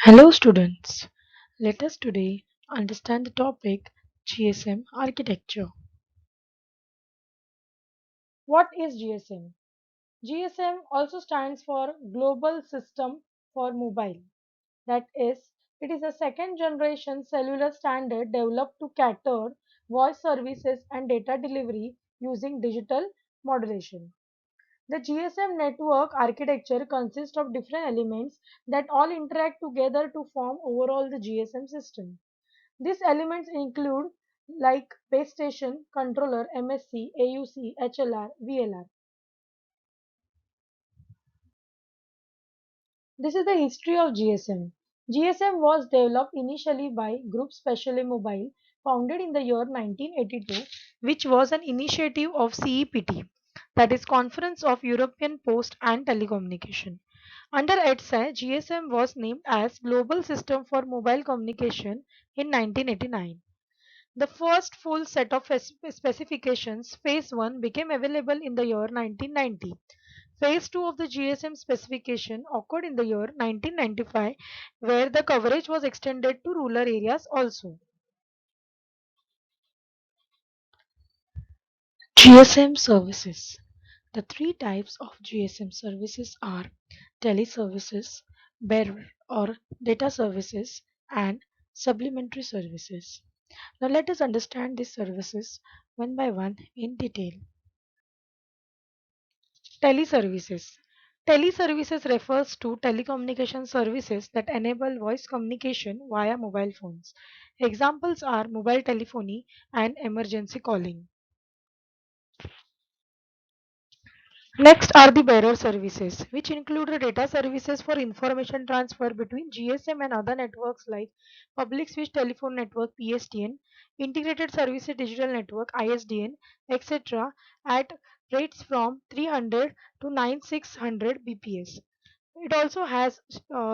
Hello students, let us today understand the topic GSM architecture. What is GSM? GSM also stands for Global System for Mobile. That is, it is a second generation cellular standard developed to cater voice services and data delivery using digital modulation. The GSM network architecture consists of different elements that all interact together to form overall the GSM system. These elements include like base station, controller, MSC, AUC, HLR, VLR. This is the history of GSM. GSM was developed initially by Groupe Spatiale Mobile, founded in the year 1982, which was an initiative of CEPT, that is Conference of European Post and Telecommunication. Under ETSA, GSM was named as Global System for Mobile Communication in 1989. The first full set of specifications, Phase 1, became available in the year 1990. Phase 2 of the GSM specification occurred in the year 1995, where the coverage was extended to rural areas also. GSM services. The three types of GSM services are teleservices, bearer or data services, and supplementary services. Now let us understand these services one by one in detail. Teleservices. Teleservices refers to telecommunication services that enable voice communication via mobile phones. Examples are mobile telephony and emergency calling. Next are the bearer services, which include the data services for information transfer between GSM and other networks like Public Switch Telephone Network (PSTN), Integrated Services Digital Network (ISDN), etc. at rates from 300 to 9600 bps. It also has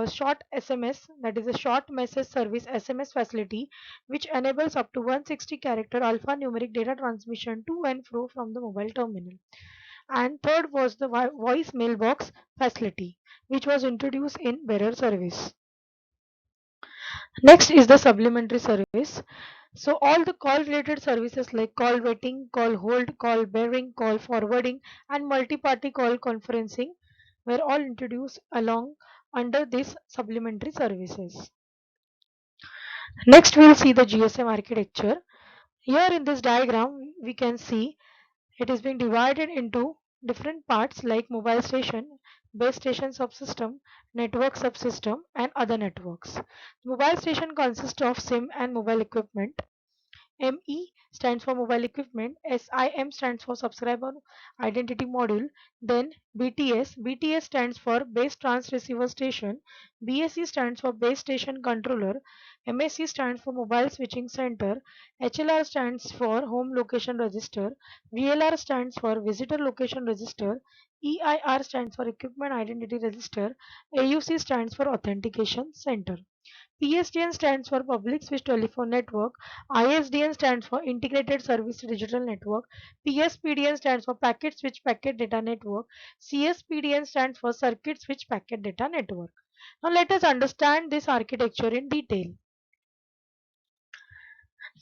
short SMS, that is a short message service SMS facility, which enables up to 160 character alphanumeric data transmission to and fro from the mobile terminal. And third was the voice mailbox facility, which was introduced in bearer service. Next is the supplementary service. So all the call related services like call waiting, call hold, call bearing, call forwarding, and multi-party call conferencing were all introduced along under these supplementary services. Next we'll see the GSM architecture. Here in this diagram we can see it is being divided into different parts like mobile station, base station subsystem, network subsystem, and other networks. Mobile station consists of SIM and mobile equipment. ME stands for mobile equipment, SIM stands for subscriber identity module, then BTS. BTS stands for base transceiver station, BSC stands for base station controller, MSC stands for mobile switching center, HLR stands for home location register, VLR stands for visitor location register, EIR stands for equipment identity register, AUC stands for authentication center. PSTN stands for Public Switch Telephone Network. ISDN stands for Integrated Service Digital Network. PSPDN stands for Packet Switch Packet Data Network. CSPDN stands for Circuit Switch Packet Data Network. Now let us understand this architecture in detail.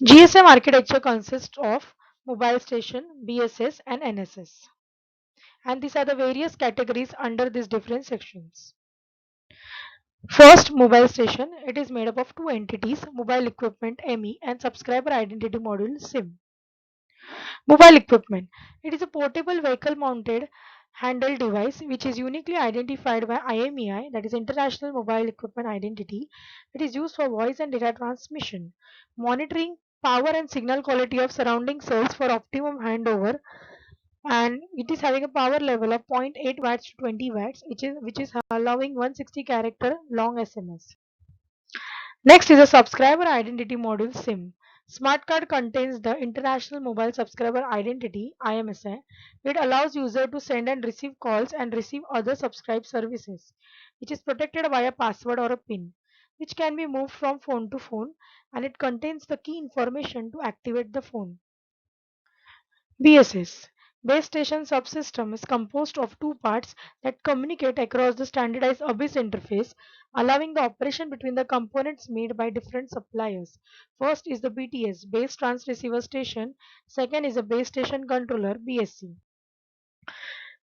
GSM architecture consists of mobile station, BSS and NSS. And these are the various categories under these different sections. First, mobile station. It is made up of two entities, mobile equipment ME and subscriber identity module SIM. Mobile equipment. It is a portable vehicle mounted handheld device which is uniquely identified by IMEI, that is International Mobile Equipment Identity. It is used for voice and data transmission, monitoring power and signal quality of surrounding cells for optimum handover, and it is having a power level of 0.8 watts to 20 watts, which is allowing 160 character long SMS. Next is a subscriber identity module SIM. Smart card contains the International Mobile Subscriber Identity IMSI. It allows user to send and receive calls and receive other subscribed services, which is protected by a password or a PIN, which can be moved from phone to phone, and it contains the key information to activate the phone. BSS. Base station subsystem is composed of two parts that communicate across the standardized ABIS interface, allowing the operation between the components made by different suppliers. First is the BTS, Base Transceiver Station. Second is the Base Station Controller, BSC.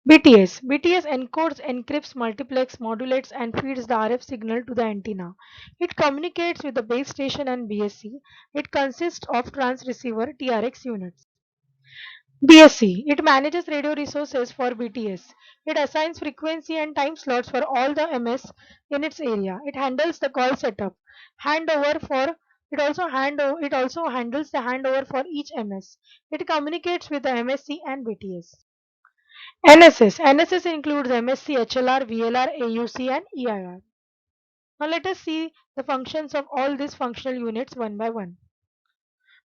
BTS encodes, encrypts, multiplex, modulates, and feeds the RF signal to the antenna. It communicates with the base station and BSC. It consists of transceiver TRX units. BSC. It manages radio resources for BTS. It assigns frequency and time slots for all the MS in its area. It handles the call setup. Handover for it also handles the handover for each MS. It communicates with the MSC and BTS. NSS includes MSC, HLR, VLR, AUC, and EIR. Now let us see the functions of all these functional units one by one.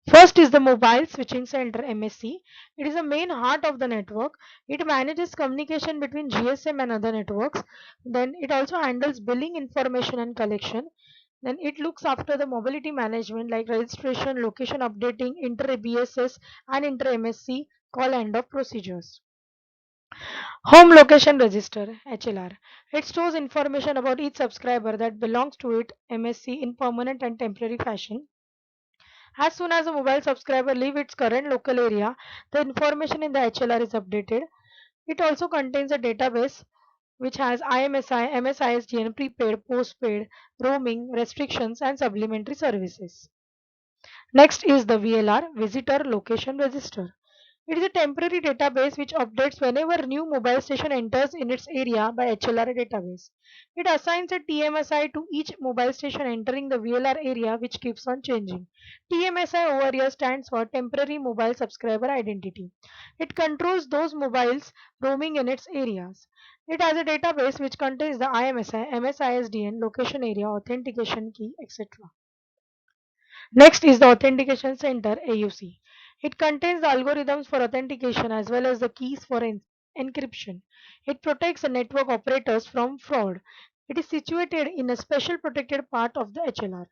First is the Mobile Switching Center MSC. It is the main heart of the network. It manages communication between GSM and other networks. Then it also handles billing information and collection. Then it looks after the mobility management like registration, location updating, inter-BSS and inter-MSC call end of procedures. Home Location Register HLR. It stores information about each subscriber that belongs to it MSC in permanent and temporary fashion. As soon as a mobile subscriber leaves its current local area, the information in the HLR is updated. It also contains a database which has IMSI, MSISDN, prepaid, postpaid, roaming, restrictions, and supplementary services. Next is the VLR, Visitor Location Register. It is a temporary database which updates whenever new mobile station enters in its area by HLR database. It assigns a TMSI to each mobile station entering the VLR area which keeps on changing. TMSI over here stands for Temporary Mobile Subscriber Identity. It controls those mobiles roaming in its areas. It has a database which contains the IMSI, MSISDN, location area, authentication key, etc. Next is the Authentication Center AUC. It contains the algorithms for authentication as well as the keys for encryption. It protects the network operators from fraud. It is situated in a special protected part of the HLR.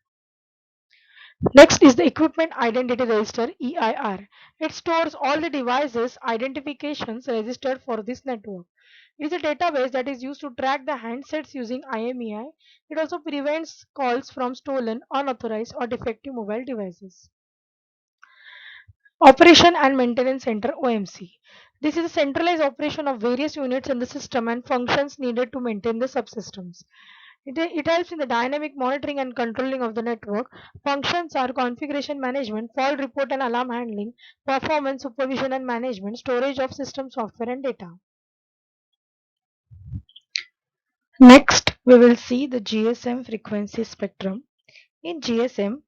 Next is the Equipment Identity Register EIR. It stores all the devices identifications registered for this network. It is a database that is used to track the handsets using IMEI. It also prevents calls from stolen, unauthorized, or defective mobile devices. Operation and Maintenance Center OMC. This is a centralized operation of various units in the system and functions needed to maintain the subsystems. It helps in the dynamic monitoring and controlling of the network. Functions are configuration management, fault report and alarm handling, performance supervision and management, storage of system software and data. Next, we will see the GSM frequency spectrum. In GSM,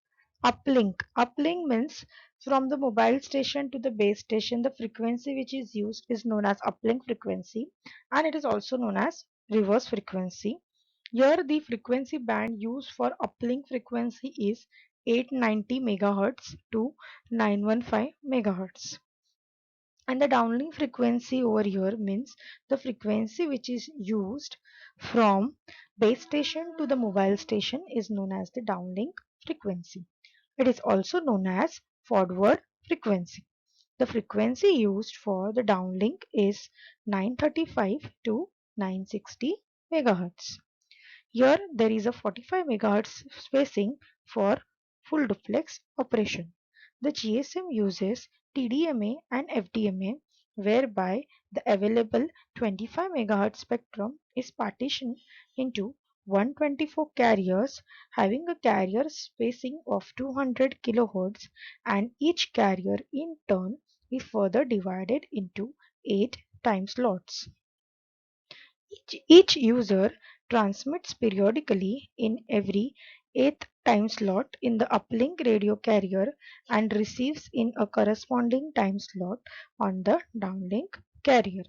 uplink. Uplink means from the mobile station to the base station, the frequency which is used is known as uplink frequency and it is also known as reverse frequency. Here the frequency band used for uplink frequency is 890 MHz to 915 MHz. And the downlink frequency over here means the frequency which is used from base station to the mobile station is known as the downlink frequency. It is also known as forward frequency. The frequency used for the downlink is 935 to 960 MHz. Here there is a 45 MHz spacing for full duplex operation. The GSM uses TDMA and FDMA whereby the available 25 MHz spectrum is partitioned into 124 carriers having a carrier spacing of 200 kHz and each carrier in turn is further divided into 8 time slots. Each user transmits periodically in every eighth time slot in the uplink radio carrier and receives in a corresponding time slot on the downlink carrier.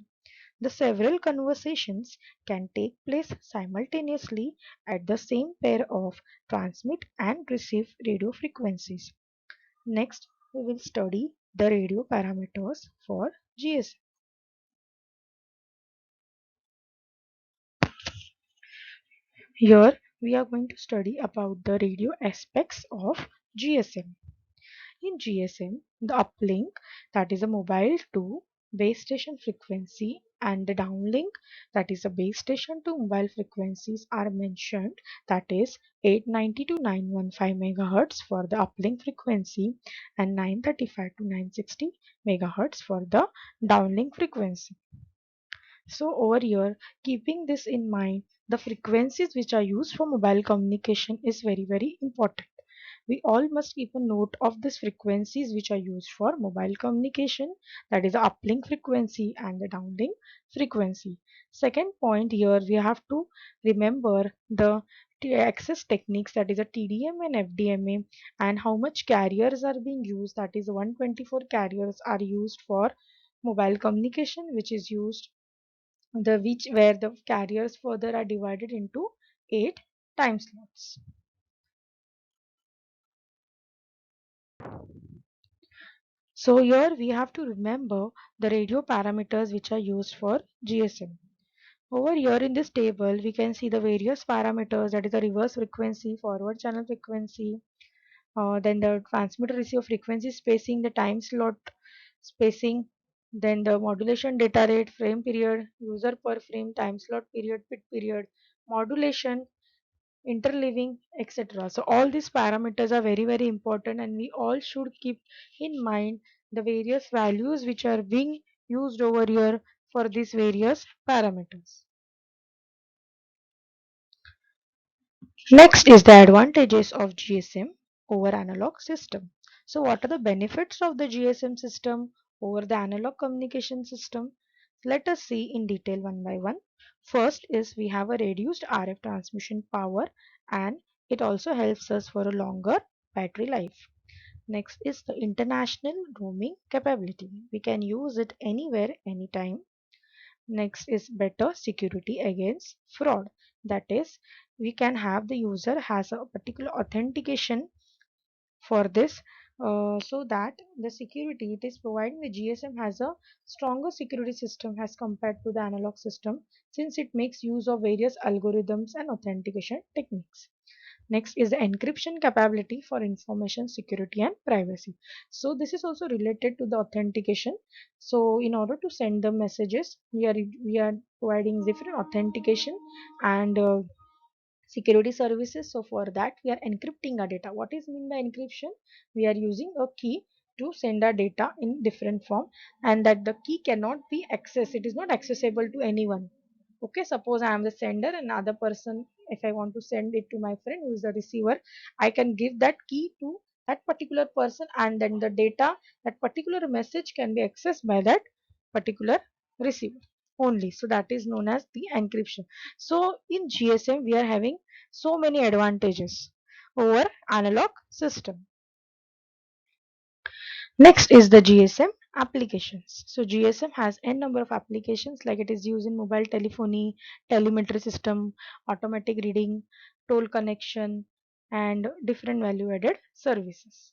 The several conversations can take place simultaneously at the same pair of transmit and receive radio frequencies. Next, we will study the radio parameters for GSM. Here we are going to study about the radio aspects of GSM. In GSM, the uplink, that is a mobile to base station frequency and the downlink, that is a base station to mobile frequencies are mentioned, that is 890 to 915 megahertz for the uplink frequency and 935 to 960 megahertz for the downlink frequency. So over here, keeping this in mind, the frequencies which are used for mobile communication is very important. We all must keep a note of these frequencies which are used for mobile communication, that is the uplink frequency and the downlink frequency. Second point here, we have to remember the access techniques, that is a TDM and FDMA, and how much carriers are being used, that is 124 carriers are used for mobile communication, which is used the which where the carriers further are divided into 8 time slots. So here we have to remember the radio parameters which are used for GSM. Over here in this table we can see the various parameters, that is the reverse frequency, forward channel frequency, then the transmitter receiver frequency spacing, the time slot spacing, then the modulation data rate, frame period, user per frame, time slot period, bit period, modulation, interleaving, etc. So all these parameters are very important, and we all should keep in mind the various values which are being used over here for these various parameters. Next is the advantages of GSM over analog system. So what are the benefits of the GSM system over the analog communication system? Let us see in detail one by one. First is we have a reduced RF transmission power, and it also helps us for a longer battery life. Next is the international roaming capability. We can use it anywhere, anytime. Next is better security against fraud. That is, we can have the user has a particular authentication for this, so that the security it is providing, the GSM has a stronger security system as compared to the analog system, since it makes use of various algorithms and authentication techniques. Next is the encryption capability for information security and privacy. So this is also related to the authentication. So in order to send the messages, we are providing different authentication and security services. So for that we are encrypting our data. What is mean by encryption? We are using a key to send our data in different form, and that the key cannot be accessed. It is not accessible to anyone. Okay, suppose I am the sender and other person, if I want to send it to my friend who is the receiver, I can give that key to that particular person, and then the data, that particular message can be accessed by that particular receiver only. So that is known as the encryption. So in GSM we are having so many advantages over analog system. Next is the GSM applications. So GSM has n number of applications, like it is used in mobile telephony, telemetry system, automatic reading, toll connection, and different value added services.